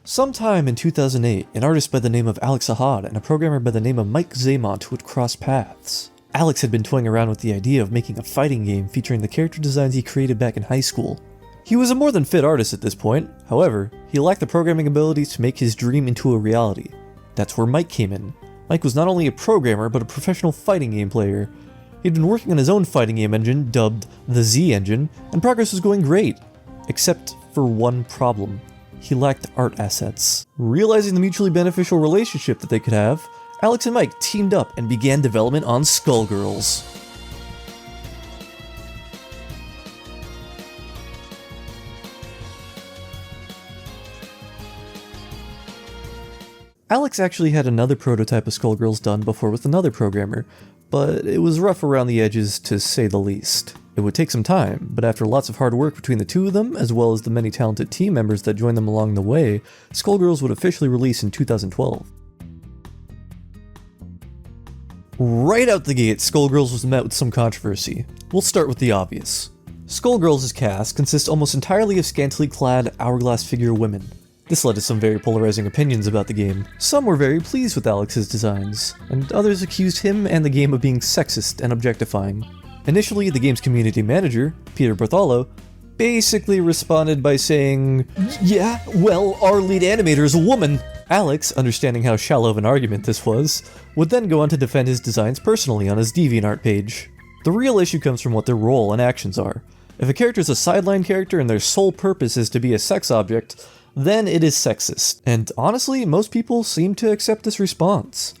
Sometime in 2008, an artist by the name of Alex Ahad and a programmer by the name of Mike Zaimont would cross paths. Alex had been toying around with the idea of making a fighting game featuring the character designs he created back in high school. He was a more than fit artist at this point, however, he lacked the programming abilities to make his dream into a reality. That's where Mike came in. Mike was not only a programmer, but a professional fighting game player. He'd been working on his own fighting game engine, dubbed the Z Engine, and progress was going great. Except for one problem. He lacked art assets. Realizing the mutually beneficial relationship that they could have, Alex and Mike teamed up and began development on Skullgirls. Alex actually had another prototype of Skullgirls done before with another programmer, but it was rough around the edges to say the least. It would take some time, but after lots of hard work between the two of them, as well as the many talented team members that joined them along the way, Skullgirls would officially release in 2012. Right out the gate, Skullgirls was met with some controversy. We'll start with the obvious. Skullgirls' cast consists almost entirely of scantily clad, hourglass figure women. This led to some very polarizing opinions about the game. Some were very pleased with Alex's designs, and others accused him and the game of being sexist and objectifying. Initially, the game's community manager, Peter Bartholo, basically responded by saying, "Yeah, well, our lead animator is a woman." Alex, understanding how shallow of an argument this was, would then go on to defend his designs personally on his DeviantArt page. The real issue comes from what their role and actions are. If a character is a sideline character and their sole purpose is to be a sex object, then it is sexist. And honestly, most people seem to accept this response.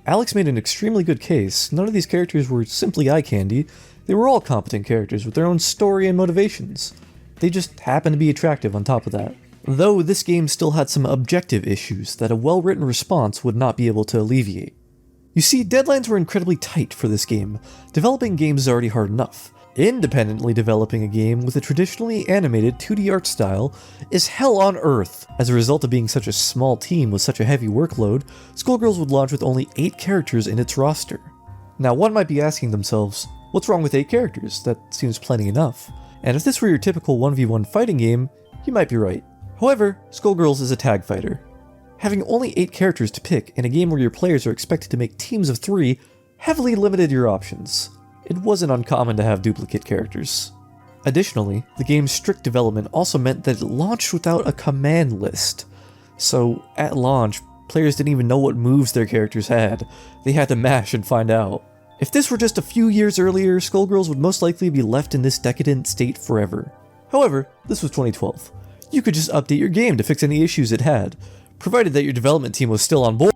Alex made an extremely good case. None of these characters were simply eye candy. They were all competent characters with their own story and motivations. They just happened to be attractive on top of that. Though this game still had some objective issues that a well-written response would not be able to alleviate. You see, deadlines were incredibly tight for this game. Developing games is already hard enough. Independently developing a game with a traditionally animated 2D art style is hell on earth. As a result of being such a small team with such a heavy workload, Skullgirls would launch with only 8 characters in its roster. Now one might be asking themselves, what's wrong with 8 characters? That seems plenty enough. And if this were your typical 1v1 fighting game, you might be right. However, Skullgirls is a tag fighter. Having only 8 characters to pick in a game where your players are expected to make teams of 3 heavily limited your options. It wasn't uncommon to have duplicate characters. Additionally, the game's strict development also meant that it launched without a command list. So, at launch, players didn't even know what moves their characters had. They had to mash and find out. If this were just a few years earlier, Skullgirls would most likely be left in this decadent state forever. However, this was 2012. You could just update your game to fix any issues it had, provided that your development team was still on board.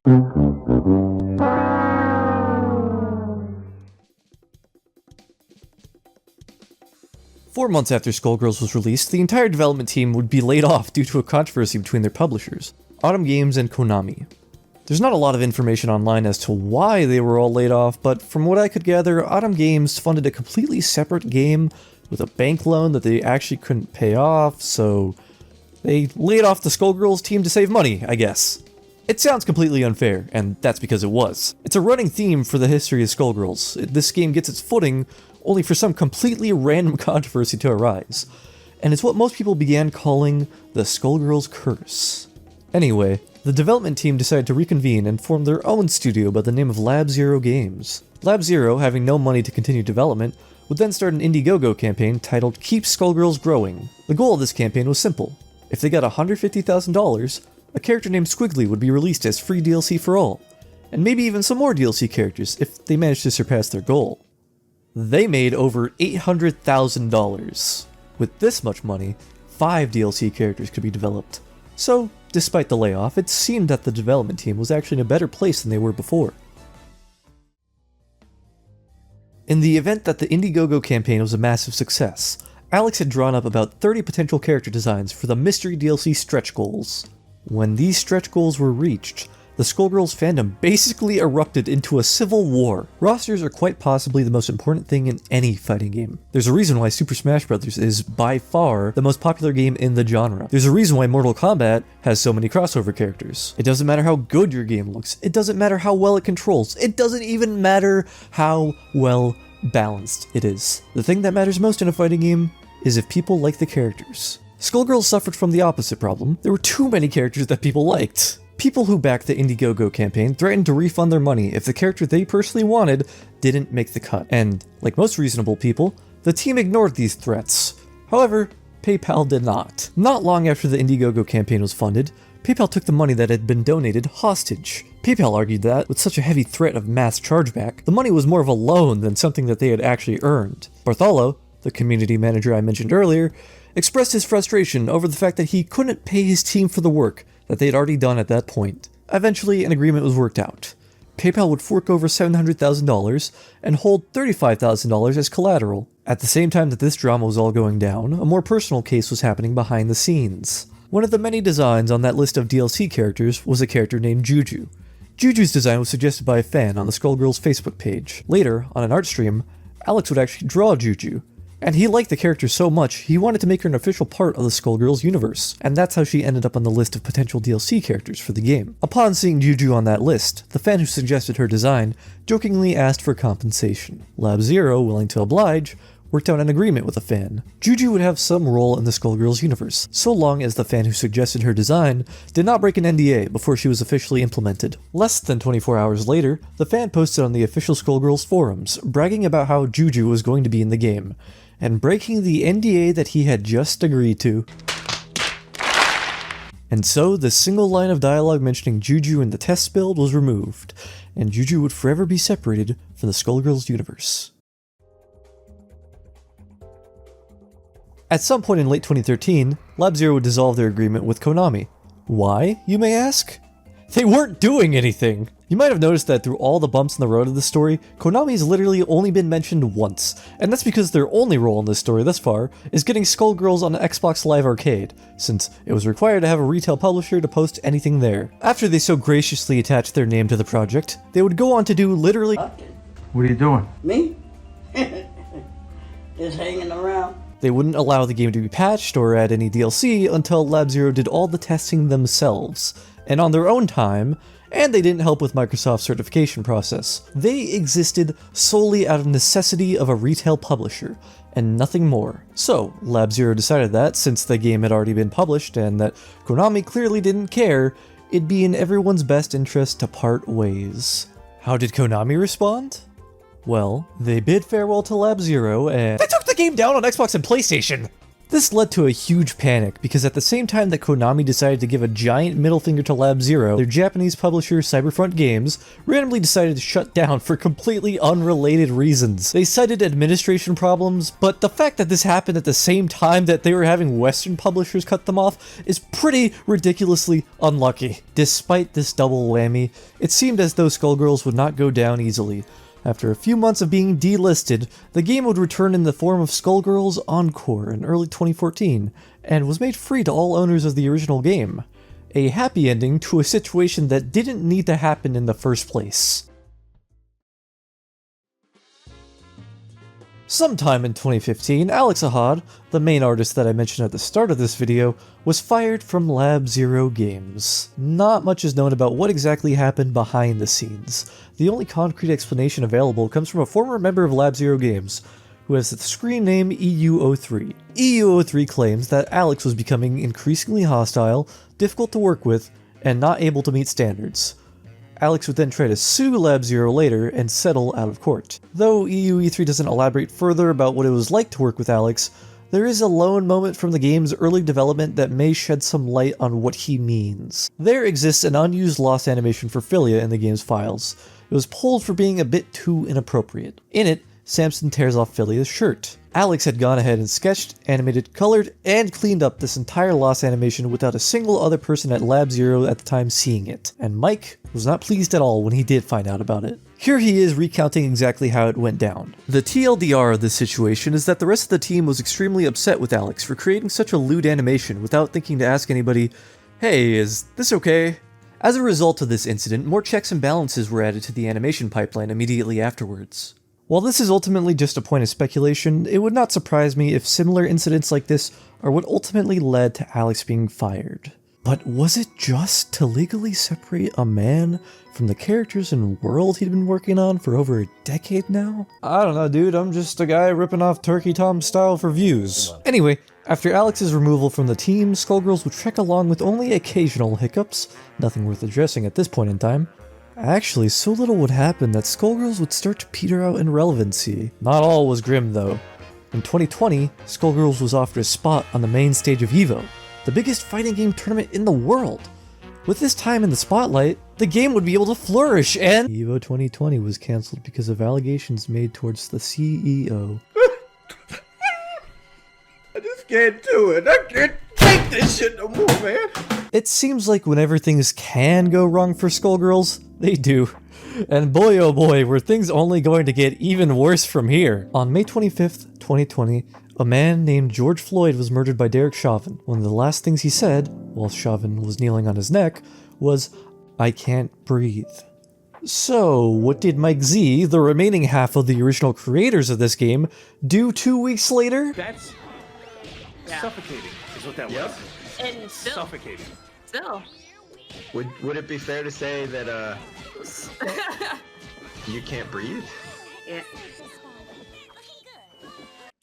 4 months after Skullgirls was released, the entire development team would be laid off due to a controversy between their publishers, Autumn Games and Konami. There's not a lot of information online as to why they were all laid off, but from what I could gather, Autumn Games funded a completely separate game with a bank loan that they actually couldn't pay off, so they laid off the Skullgirls team to save money, I guess. It sounds completely unfair, and that's because it was. It's a running theme for the history of Skullgirls. This game gets its footing only for some completely random controversy to arise, and it's what most people began calling the Skullgirls curse. Anyway, the development team decided to reconvene and form their own studio by the name of Lab Zero Games. Lab Zero, having no money to continue development, would then start an Indiegogo campaign titled Keep Skullgirls Growing. The goal of this campaign was simple. If they got $150,000, a character named Squiggly would be released as free DLC for all, and maybe even some more DLC characters if they managed to surpass their goal. They made over $800,000. With this much money, 5 DLC characters could be developed. So, despite the layoff, it seemed that the development team was actually in a better place than they were before. In the event that the Indiegogo campaign was a massive success, Alex had drawn up about 30 potential character designs for the mystery DLC stretch goals. When these stretch goals were reached, the Skullgirls fandom basically erupted into a civil war. Rosters are quite possibly the most important thing in any fighting game. There's a reason why Super Smash Bros. Is by far the most popular game in the genre. There's a reason why Mortal Kombat has so many crossover characters. It doesn't matter how good your game looks. It doesn't matter how well it controls. It doesn't even matter how well balanced it is. The thing that matters most in a fighting game is if people like the characters. Skullgirls suffered from the opposite problem. There were too many characters that people liked. People who backed the Indiegogo campaign threatened to refund their money if the character they personally wanted didn't make the cut. And, like most reasonable people, the team ignored these threats. However, PayPal did not. Not long after the Indiegogo campaign was funded, PayPal took the money that had been donated hostage. PayPal argued that, with such a heavy threat of mass chargeback, the money was more of a loan than something that they had actually earned. Bartholo, the community manager I mentioned earlier, expressed his frustration over the fact that he couldn't pay his team for the work that they had already done at that point. Eventually, an agreement was worked out. PayPal would fork over $700,000 and hold $35,000 as collateral. At the same time that this drama was all going down, a more personal case was happening behind the scenes. One of the many designs on that list of DLC characters was a character named Juju. Juju's design was suggested by a fan on the Skullgirls Facebook page. Later, on an art stream, Alex would actually draw Juju, and he liked the character so much he wanted to make her an official part of the Skullgirls universe, and that's how she ended up on the list of potential DLC characters for the game. Upon seeing Juju on that list, the fan who suggested her design jokingly asked for compensation. Lab Zero, willing to oblige, worked out an agreement with the fan. Juju would have some role in the Skullgirls universe, so long as the fan who suggested her design did not break an NDA before she was officially implemented. Less than 24 hours later, the fan posted on the official Skullgirls forums, bragging about how Juju was going to be in the game, and breaking the NDA that he had just agreed to. And so, the single line of dialogue mentioning Juju in the test build was removed, and Juju would forever be separated from the Skullgirls universe. At some point in late 2013, Lab Zero would dissolve their agreement with Konami. Why, you may ask? They weren't doing anything! You might have noticed that through all the bumps in the road of the story, Konami's literally only been mentioned once, and that's because their only role in this story thus far is getting Skullgirls on Xbox Live Arcade, since it was required to have a retail publisher to post anything there. After they so graciously attached their name to the project, they would go on to do literally— What are you doing? Me? Just hanging around. They wouldn't allow the game to be patched or add any DLC until Lab Zero did all the testing themselves, and on their own time, and they didn't help with Microsoft's certification process. They existed solely out of necessity of a retail publisher, and nothing more. So, Lab Zero decided that, since the game had already been published and that Konami clearly didn't care, it'd be in everyone's best interest to part ways. How did Konami respond? Well, they bid farewell to Lab Zero and— they took the game down on Xbox and PlayStation! This led to a huge panic, because at the same time that Konami decided to give a giant middle finger to Lab Zero, their Japanese publisher Cyberfront Games randomly decided to shut down for completely unrelated reasons. They cited administration problems, but the fact that this happened at the same time that they were having Western publishers cut them off is pretty ridiculously unlucky. Despite this double whammy, it seemed as though Skullgirls would not go down easily. After a few months of being delisted, the game would return in the form of Skullgirls Encore in early 2014, and was made free to all owners of the original game. A happy ending to a situation that didn't need to happen in the first place. Sometime in 2015, Alex Ahad, the main artist that I mentioned at the start of this video, was fired from Lab Zero Games. Not much is known about what exactly happened behind the scenes. The only concrete explanation available comes from a former member of Lab Zero Games, who has the screen name EU03. EU03 claims that Alex was becoming increasingly hostile, difficult to work with, and not able to meet standards. Alex would then try to sue Lab Zero later and settle out of court. Though EU3 doesn't elaborate further about what it was like to work with Alex, there is a lone moment from the game's early development that may shed some light on what he means. There exists an unused lost animation for Philia in the game's files. It was pulled for being a bit too inappropriate. In it, Samson tears off Philia's shirt. Alex had gone ahead and sketched, animated, colored, and cleaned up this entire lost animation without a single other person at Lab Zero at the time seeing it, and Mike was not pleased at all when he did find out about it. Here he is recounting exactly how it went down. The TLDR of this situation is that the rest of the team was extremely upset with Alex for creating such a lewd animation without thinking to ask anybody, "Hey, is this okay?" As a result of this incident, more checks and balances were added to the animation pipeline immediately afterwards. While this is ultimately just a point of speculation, it would not surprise me if similar incidents like this are what ultimately led to Alex being fired. But was it just to legally separate a man from the characters and world he'd been working on for over a decade now? I don't know, dude, I'm just a guy ripping off Turkey Tom style for views. Anyway, after Alex's removal from the team, Skullgirls would trek along with only occasional hiccups, nothing worth addressing at this point in time. Actually, so little would happen that Skullgirls would start to peter out in relevancy. Not all was grim though. In 2020, Skullgirls was offered a spot on the main stage of EVO, the biggest fighting game tournament in the world. With this time in the spotlight, the game would be able to flourish, and EVO 2020 was cancelled because of allegations made towards the CEO. I just can't do it. I can't take this shit no more, man. It seems like whenever things can go wrong for Skullgirls, they do. And boy oh boy, were things only going to get even worse from here. On May 25th, 2020, a man named George Floyd was murdered by Derek Chauvin. One of the last things he said, while Chauvin was kneeling on his neck, was, "I can't breathe." So, what did Mike Z, the remaining half of the original creators of this game, do 2 weeks later? That's suffocating, is what that was. And still, Suffocating. still. Would it be fair to say that you can't breathe? Yeah.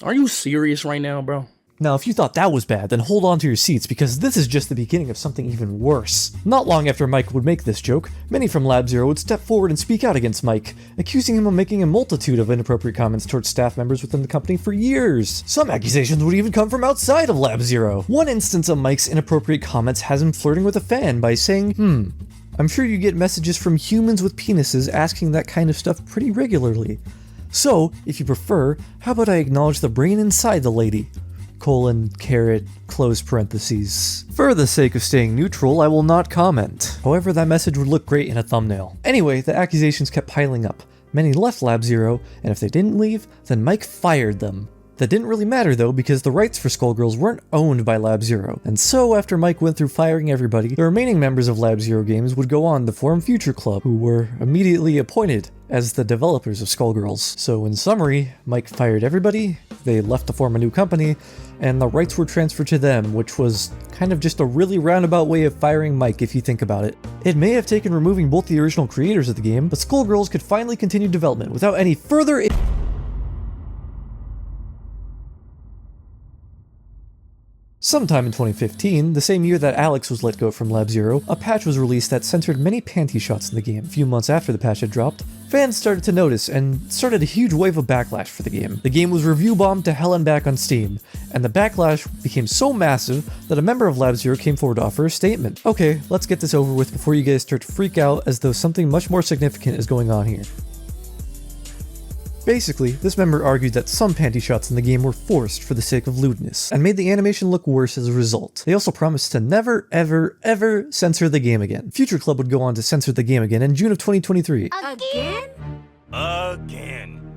Are you serious right now, bro? Now, if you thought that was bad, then hold on to your seats, because this is just the beginning of something even worse. Not long after Mike would make this joke, many from Lab Zero would step forward and speak out against Mike, accusing him of making a multitude of inappropriate comments towards staff members within the company for years. Some accusations would even come from outside of Lab Zero. One instance of Mike's inappropriate comments has him flirting with a fan by saying, I'm sure you get messages from humans with penises asking that kind of stuff pretty regularly. So, if you prefer, how about I acknowledge the brain inside the lady? Close parentheses. For the sake of staying neutral, I will not comment. However, that message would look great in a thumbnail. Anyway, the accusations kept piling up. Many left Lab Zero, and if they didn't leave, then Mike fired them. That didn't really matter though, because the rights for Skullgirls weren't owned by Lab Zero. And so after Mike went through firing everybody, the remaining members of Lab Zero Games would go on to form Future Club, who were immediately appointed as the developers of Skullgirls. So in summary, Mike fired everybody, they left to form a new company, and the rights were transferred to them, which was kind of just a really roundabout way of firing Mike if you think about it. It may have taken removing both the original creators of the game, but Skullgirls could finally continue development without any further Sometime in 2015, the same year that Alex was let go from Lab Zero, a patch was released that censored many panty shots in the game. A few months after the patch had dropped, fans started to notice and started a huge wave of backlash for the game. The game was review bombed to hell and back on Steam, and the backlash became so massive that a member of Lab Zero came forward to offer a statement. Okay, let's get this over with before you guys start to freak out as though something much more significant is going on here. Basically, this member argued that some panty shots in the game were forced for the sake of lewdness, and made the animation look worse as a result. They also promised to never, ever, ever censor the game again. Future Club would go on to censor the game again in June of 2023. Again?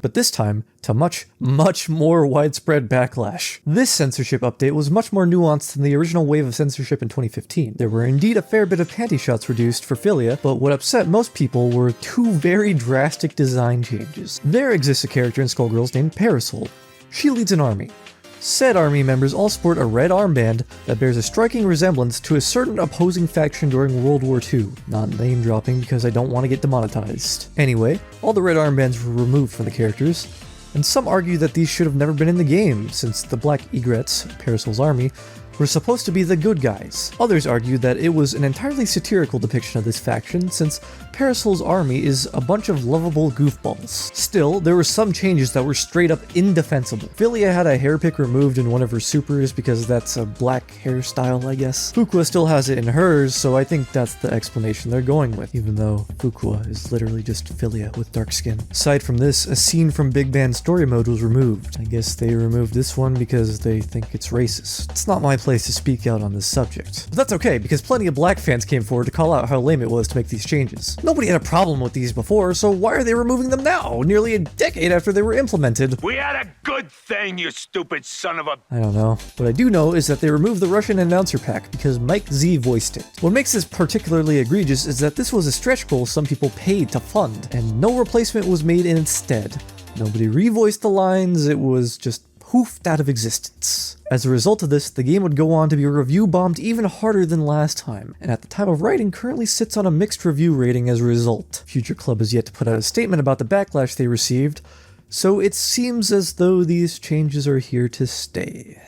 But this time, to much, much more widespread backlash. This censorship update was much more nuanced than the original wave of censorship in 2015. There were indeed a fair bit of panty shots reduced for philia, but what upset most people were two very drastic design changes. There exists a character in Skullgirls named Parasol. She leads an army. Said army members all sport a red armband that bears a striking resemblance to a certain opposing faction during World War II. Not name dropping because I don't want to get demonetized. Anyway, all the red armbands were removed from the characters, and some argue that these should have never been in the game, since the Black Egrets, Parasol's army, were supposed to be the good guys. Others argued that it was an entirely satirical depiction of this faction, since Parasol's army is a bunch of lovable goofballs. Still, there were some changes that were straight up indefensible. Philia had a hair pick removed in one of her supers because that's a black hairstyle, I guess. Fuqua still has it in hers, so I think that's the explanation they're going with, even though Fuqua is literally just Philia with dark skin. Aside from this, a scene from Big Band Story Mode was removed. I guess they removed this one because they think it's racist. It's not my place to speak out on this subject. But that's okay, because plenty of black fans came forward to call out how lame it was to make these changes. Nobody had a problem with these before, so why are they removing them now, nearly a decade after they were implemented? We had a good thing, you stupid son of a... I don't know. What I do know is that they removed the Russian announcer pack because Mike Z voiced it. What makes this particularly egregious is that this was a stretch goal some people paid to fund, and no replacement was made instead. Nobody revoiced the lines, it was just poofed out of existence. As a result of this, the game would go on to be review bombed even harder than last time, and at the time of writing currently sits on a mixed review rating as a result. Future Club has yet to put out a statement about the backlash they received, so it seems as though these changes are here to stay.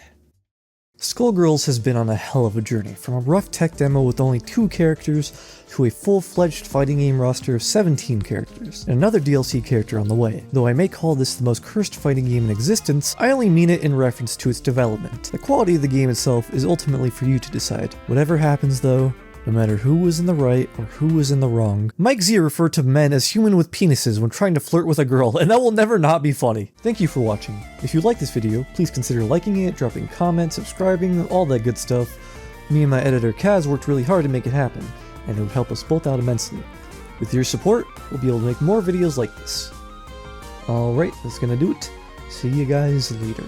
Skullgirls has been on a hell of a journey, from a rough tech demo with only 2 characters to a full-fledged fighting game roster of 17 characters, and another DLC character on the way. Though I may call this the most cursed fighting game in existence, I only mean it in reference to its development. The quality of the game itself is ultimately for you to decide. Whatever happens though, no matter who was in the right or who was in the wrong, Mike Z referred to men as human with penises when trying to flirt with a girl, and that will never not be funny. Thank you for watching. If you like this video, please consider liking it, dropping comments, subscribing, all that good stuff. Me and my editor Kaz worked really hard to make it happen, and it would help us both out immensely. With your support, we'll be able to make more videos like this. Alright, that's gonna do it. See you guys later.